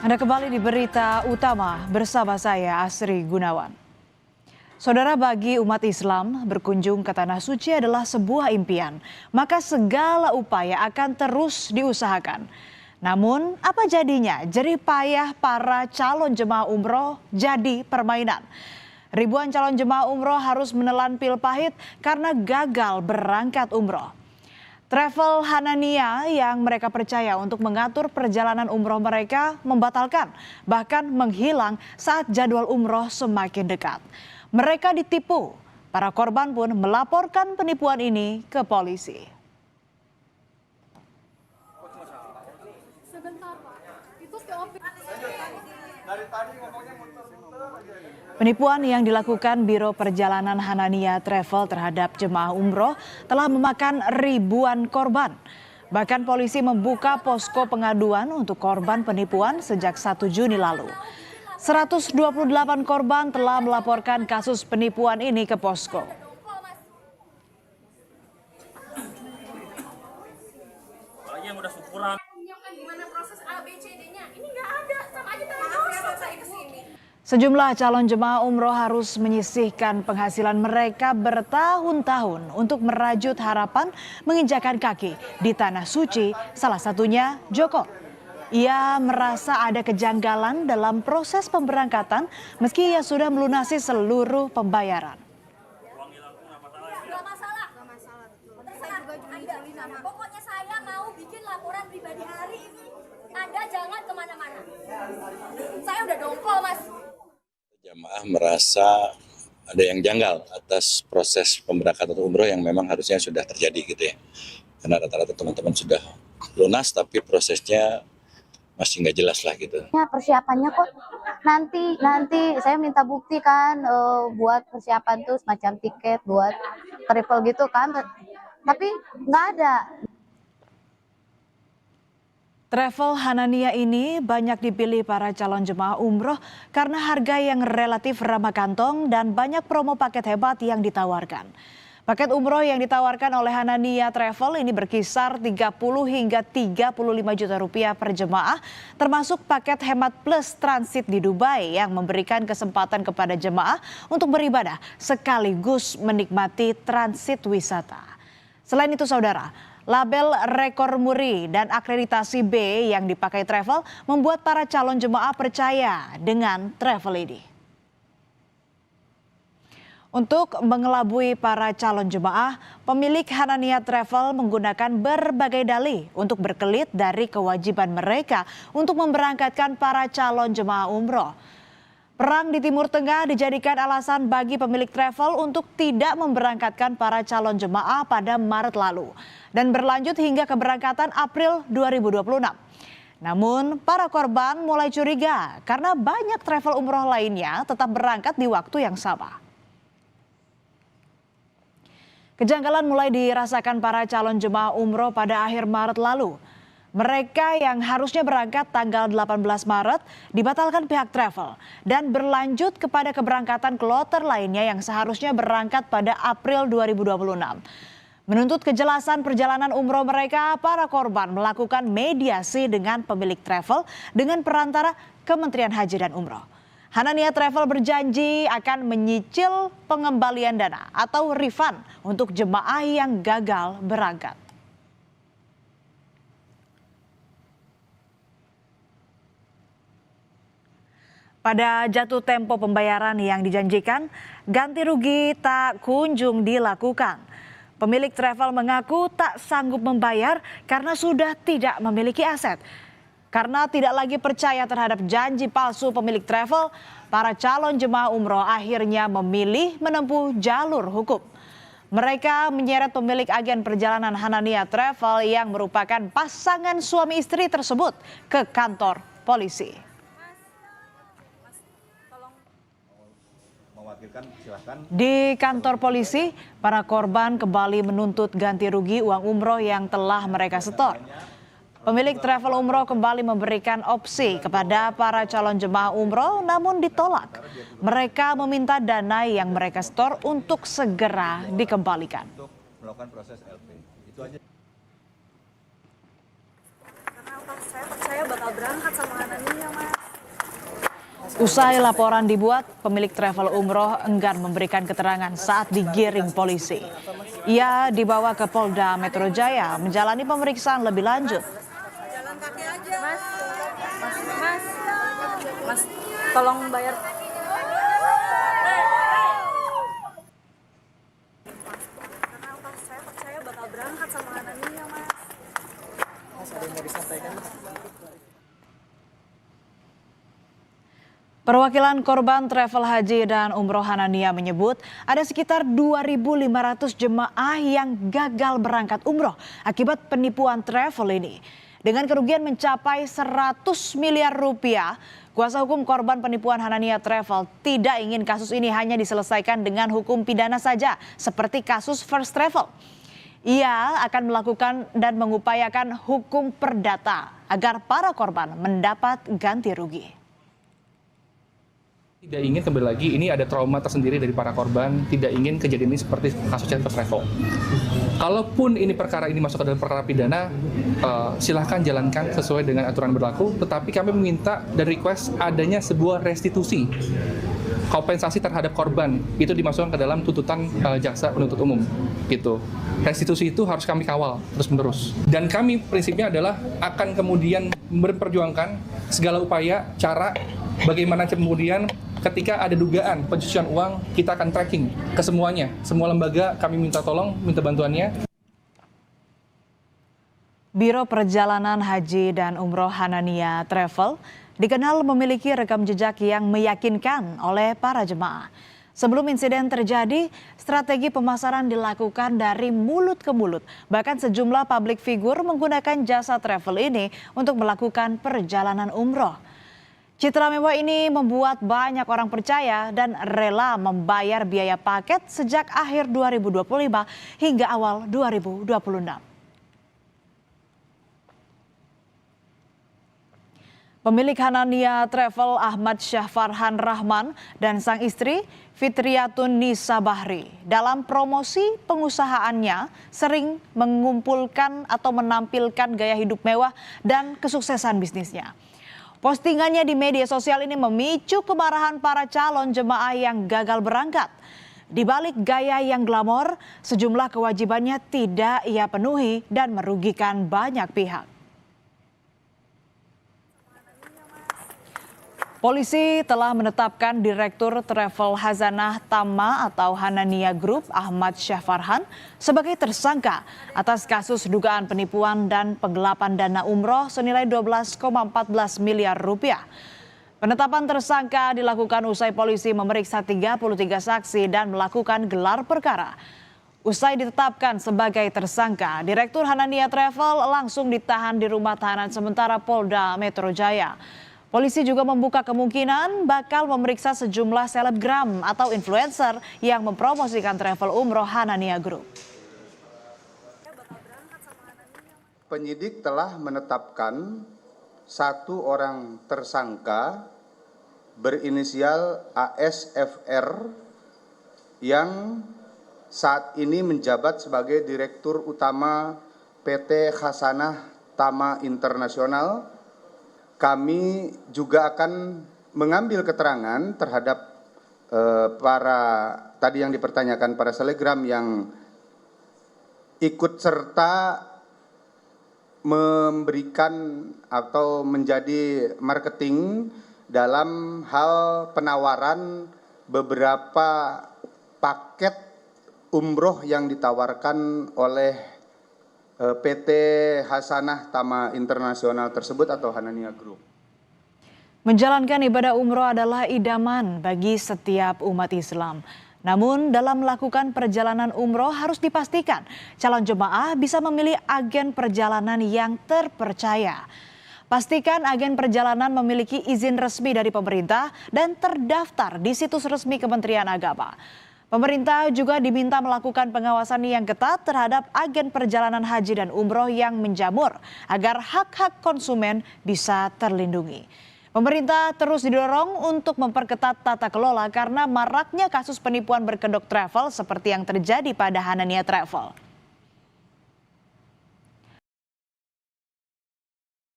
Anda kembali di berita utama bersama saya Asri Gunawan. Saudara, bagi umat Islam, berkunjung ke Tanah Suci adalah sebuah impian, maka segala upaya akan terus diusahakan. Namun, apa jadinya jerih payah para calon jemaah umroh jadi permainan? Ribuan calon jemaah umroh harus menelan pil pahit karena gagal berangkat umroh. Travel Hanania yang mereka percaya untuk mengatur perjalanan umroh mereka membatalkan, bahkan menghilang saat jadwal umroh semakin dekat. Mereka ditipu. Para korban pun melaporkan penipuan ini ke polisi. Penipuan yang dilakukan Biro Perjalanan Hanania Travel terhadap jemaah umroh telah memakan ribuan korban. Bahkan polisi membuka posko pengaduan untuk korban penipuan sejak 1 Juni lalu. 128 korban telah melaporkan kasus penipuan ini ke posko. Yang udah syukuran. Gimana proses ABCD-nya? Ini nggak ada, sama aja saya kesini. Sejumlah calon jemaah umroh harus menyisihkan penghasilan mereka bertahun-tahun untuk merajut harapan menginjakan kaki di Tanah Suci, salah satunya Joko. Ia merasa ada kejanggalan dalam proses pemberangkatan meski ia sudah melunasi seluruh pembayaran. Nggak masalah. Saya juga Juli sama. Pokoknya saya mau bikin laporan pribadi hari ini. Anda jangan kemana-mana. Saya udah dongkol, Mas. Jamaah merasa ada yang janggal atas proses pemberangkatan umroh yang memang harusnya sudah terjadi gitu ya. Karena rata-rata teman-teman sudah lunas tapi prosesnya masih nggak jelas lah gitu. Persiapannya kok nanti saya minta bukti kan buat persiapan tuh semacam tiket buat travel gitu kan, tapi nggak ada. Travel Hanania ini banyak dipilih para calon jemaah umroh karena harga yang relatif ramah kantong dan banyak promo paket hebat yang ditawarkan. Paket umroh yang ditawarkan oleh Hanania Travel ini berkisar 30 hingga 35 juta rupiah per jemaah, termasuk paket hemat plus transit di Dubai yang memberikan kesempatan kepada jemaah untuk beribadah sekaligus menikmati transit wisata. Selain itu saudara, label rekor muri dan akreditasi B yang dipakai travel membuat para calon jemaah percaya dengan travel ini. Untuk mengelabui para calon jemaah, pemilik Hanania Travel menggunakan berbagai dalih untuk berkelit dari kewajiban mereka untuk memberangkatkan para calon jemaah umroh. Perang di Timur Tengah dijadikan alasan bagi pemilik travel untuk tidak memberangkatkan para calon jemaah pada Maret lalu dan berlanjut hingga keberangkatan April 2026. Namun para korban mulai curiga karena banyak travel umroh lainnya tetap berangkat di waktu yang sama. Kejanggalan mulai dirasakan para calon jemaah umroh pada akhir Maret lalu. Mereka yang harusnya berangkat tanggal 18 Maret dibatalkan pihak travel dan berlanjut kepada keberangkatan kloter lainnya yang seharusnya berangkat pada April 2026. Menuntut kejelasan perjalanan umroh mereka, para korban melakukan mediasi dengan pemilik travel dengan perantara Kementerian Haji dan Umroh. Hanania Travel berjanji akan menyicil pengembalian dana atau refund untuk jemaah yang gagal berangkat. Pada jatuh tempo pembayaran yang dijanjikan, ganti rugi tak kunjung dilakukan. Pemilik travel mengaku tak sanggup membayar karena sudah tidak memiliki aset. Karena tidak lagi percaya terhadap janji palsu pemilik travel, para calon jemaah umroh akhirnya memilih menempuh jalur hukum. Mereka menyeret pemilik agen perjalanan Hanania Travel yang merupakan pasangan suami istri tersebut ke kantor polisi. Di kantor polisi, para korban kembali menuntut ganti rugi uang umroh yang telah mereka setor. Pemilik travel umroh kembali memberikan opsi kepada para calon jemaah umroh namun ditolak. Mereka meminta dana yang mereka setor untuk segera dikembalikan. Untuk melakukan proses LP. Itu aja. Karena saya percaya bakal berangkat sama Hanania, Mas. Usai laporan dibuat, pemilik travel umroh enggan memberikan keterangan saat digiring polisi. Ia dibawa ke Polda Metro Jaya menjalani pemeriksaan lebih lanjut. Mas, tolong bayar. Saya bakal berangkat sama Hanania, Mas. Mas, ada yang mau disampaikan? Perwakilan korban travel haji dan umroh Hanania menyebut ada sekitar 2.500 jemaah yang gagal berangkat umroh akibat penipuan travel ini. Dengan kerugian mencapai 100 miliar rupiah, kuasa hukum korban penipuan Hanania Travel tidak ingin kasus ini hanya diselesaikan dengan hukum pidana saja seperti kasus First Travel. Ia akan melakukan dan mengupayakan hukum perdata agar para korban mendapat ganti rugi. Tidak ingin kembali lagi, ini ada trauma tersendiri dari para korban, tidak ingin kejadian ini seperti kasusnya First Travel. Kalaupun ini perkara ini masuk ke dalam perkara pidana, silahkan jalankan sesuai dengan aturan berlaku, tetapi kami meminta dan request adanya sebuah restitusi, kompensasi terhadap korban, itu dimasukkan ke dalam tuntutan jaksa penuntut umum. Gitu. Restitusi itu harus kami kawal terus-menerus. Dan kami prinsipnya adalah akan kemudian memperjuangkan segala upaya, cara, bagaimana kemudian ketika ada dugaan pencucian uang, kita akan tracking ke semuanya. Semua lembaga kami minta tolong, minta bantuannya. Biro Perjalanan Haji dan Umroh Hanania Travel dikenal memiliki rekam jejak yang meyakinkan oleh para jemaah. Sebelum insiden terjadi, strategi pemasaran dilakukan dari mulut ke mulut. Bahkan sejumlah publik figur menggunakan jasa travel ini untuk melakukan perjalanan umroh. Citra mewah ini membuat banyak orang percaya dan rela membayar biaya paket sejak akhir 2025 hingga awal 2026. Pemilik Hanania Travel Ahmad Syahfarhan Rahman dan sang istri Fitriatun Nisa Bahri dalam promosi pengusahaannya sering mengumpulkan atau menampilkan gaya hidup mewah dan kesuksesan bisnisnya. Postingannya di media sosial ini memicu kemarahan para calon jemaah yang gagal berangkat. Di balik gaya yang glamor, sejumlah kewajibannya tidak ia penuhi dan merugikan banyak pihak. Polisi telah menetapkan Direktur Travel Hazanah Tama atau Hanania Group Ahmad Syahfarhan sebagai tersangka atas kasus dugaan penipuan dan penggelapan dana umroh senilai 12,14 miliar rupiah. Penetapan tersangka dilakukan usai polisi memeriksa 33 saksi dan melakukan gelar perkara. Usai ditetapkan sebagai tersangka, Direktur Hanania Travel langsung ditahan di rumah tahanan sementara Polda Metro Jaya. Polisi juga membuka kemungkinan bakal memeriksa sejumlah selebgram atau influencer yang mempromosikan travel umroh Hanania Group. Penyidik telah menetapkan satu orang tersangka berinisial ASFR yang saat ini menjabat sebagai Direktur Utama PT Hazanah Tama Internasional. Kami juga akan mengambil keterangan terhadap tadi yang dipertanyakan para selebgram yang ikut serta memberikan atau menjadi marketing dalam hal penawaran beberapa paket umroh yang ditawarkan oleh PT Hazanah Tama Internasional tersebut atau Hanania Group. Menjalankan ibadah umroh adalah idaman bagi setiap umat Islam. Namun dalam melakukan perjalanan umroh harus dipastikan calon jemaah bisa memilih agen perjalanan yang terpercaya. Pastikan agen perjalanan memiliki izin resmi dari pemerintah dan terdaftar di situs resmi Kementerian Agama. Pemerintah juga diminta melakukan pengawasan yang ketat terhadap agen perjalanan haji dan umroh yang menjamur agar hak-hak konsumen bisa terlindungi. Pemerintah terus didorong untuk memperketat tata kelola karena maraknya kasus penipuan berkedok travel seperti yang terjadi pada Hanania Travel.